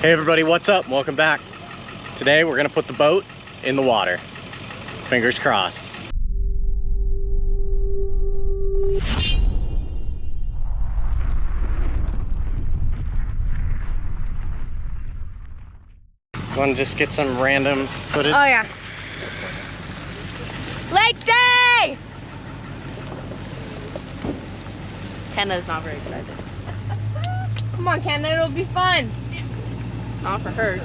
Hey everybody, what's up? Welcome back. Today we're gonna put the boat in the water. Fingers crossed. Want to just get some random footage? Oh yeah. Lake Day! Kenna's not very excited. Come on, Kenna, it'll be fun. Not for her.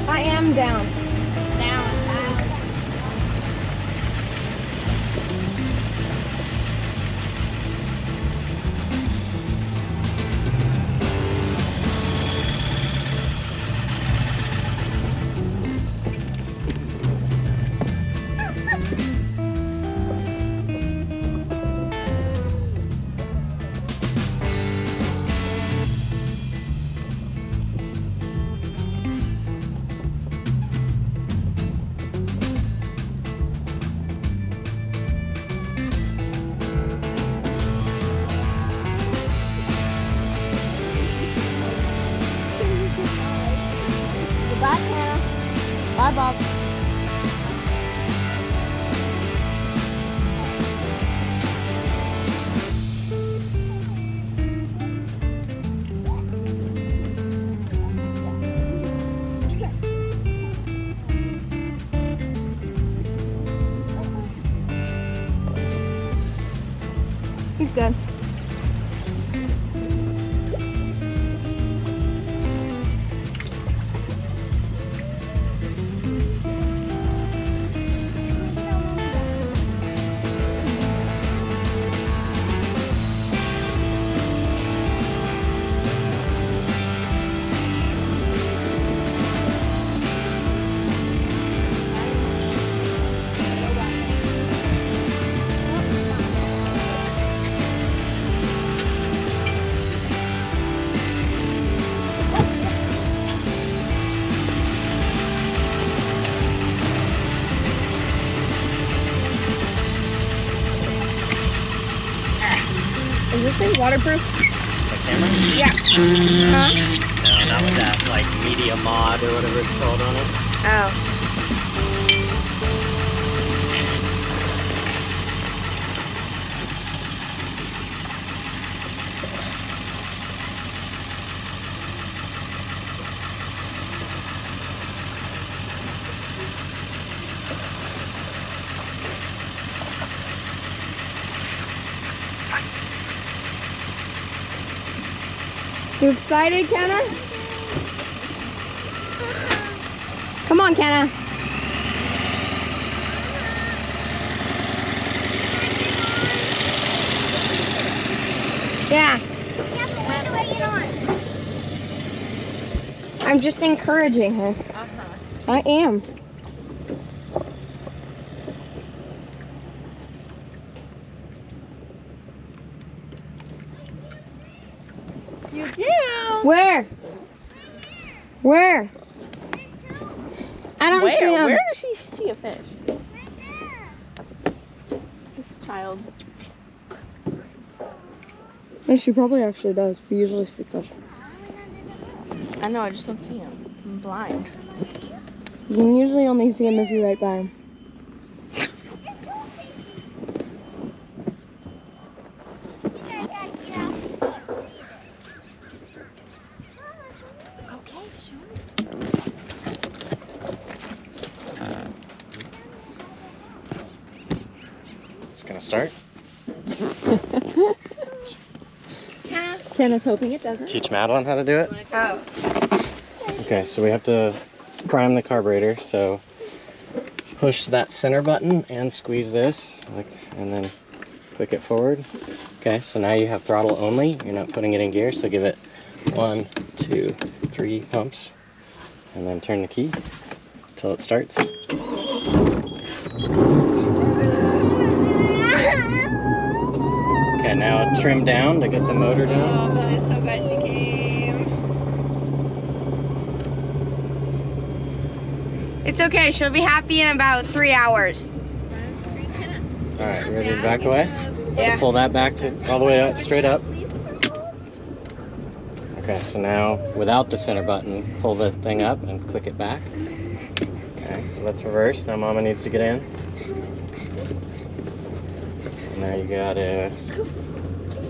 I am down. Bye, Hannah. Bye, Bob. He's good. Is this thing waterproof? The camera? Yeah. Huh? No, not with that, like media mod or whatever it's called on it. Oh. You excited, Kenna? Come on, Kenna. Yeah. I'm just encouraging her. I am. You do? Where? Where? I don't see him. Where does she see a fish? This child. Well, she probably actually does. We usually see fish. I know, I just don't see him. I'm blind. You can usually only see him if you're right by him. Okay, sure. It's gonna start. Kenna's hoping it doesn't. Teach Madeline how to do it. Oh. Okay, so we have to prime the carburetor. So push that center button and squeeze this, and then click it forward. Okay, so now you have throttle only. You're not putting it in gear, so give it 1, 2, 3 pumps, and then turn the key until it starts. Okay, now trim down to get the motor down. Oh, that is so glad she came. It's okay. She'll be happy in about 3 hours. All right, ready to back away? Yeah. So pull that back to all the way up, straight up. Okay, so now without the center button, pull the thing up and click it back. Okay, so let's reverse. Now Mama needs to get in. And now you gotta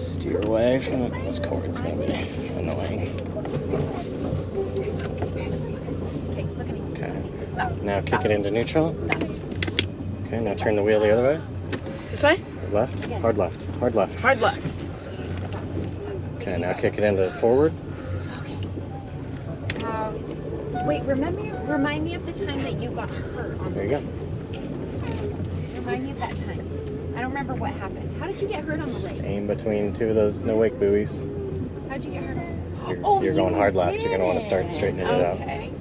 steer away from it. This cord's gonna be annoying. Okay, now kick it into neutral. Okay, now turn the wheel the other way. This way? Left, hard left, hard left. Hard left. Okay, now kick it into forward. Wait, remind me of the time that you got hurt on There you go. Remind me of that time. I don't remember what happened. How did you get hurt on the lake? Aim between two of those no wake buoys. How'd you get hurt? You're going hard left. You're gonna want to start straightening it out. Okay.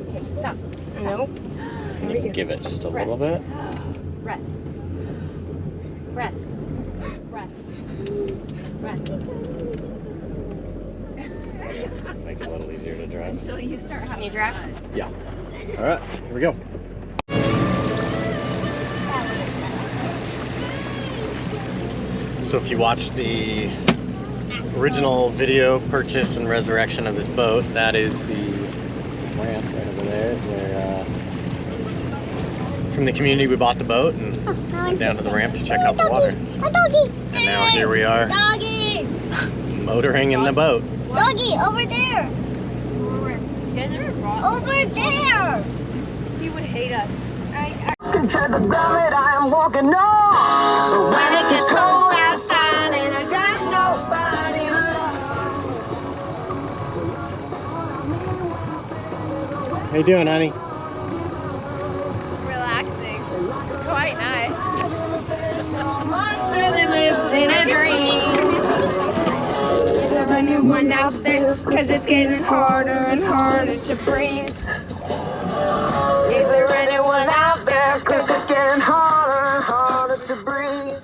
Okay, stop. Nope. And you can give it just a little bit. Breath. Breath. Breath. Breath. Make it a little easier to drive. Until you start having You drive? fun. Yeah. All right, here we go. So if you watched the original video purchase and resurrection of this boat, that is the ramp right over there. Where, from the community, we bought the boat and went down to the ramp to check out the water. And now here we are, Doggy! motoring in the boat. Doggy, over there! Over there! He would hate us. When it gets cold outside and I got nobody to love. How you doing, honey? Relaxing. Quite nice. Monster that lives in a dream. Is there anyone out there? Cause it's getting harder and harder to breathe. Is there anyone out there? Cause it's getting harder and harder to breathe.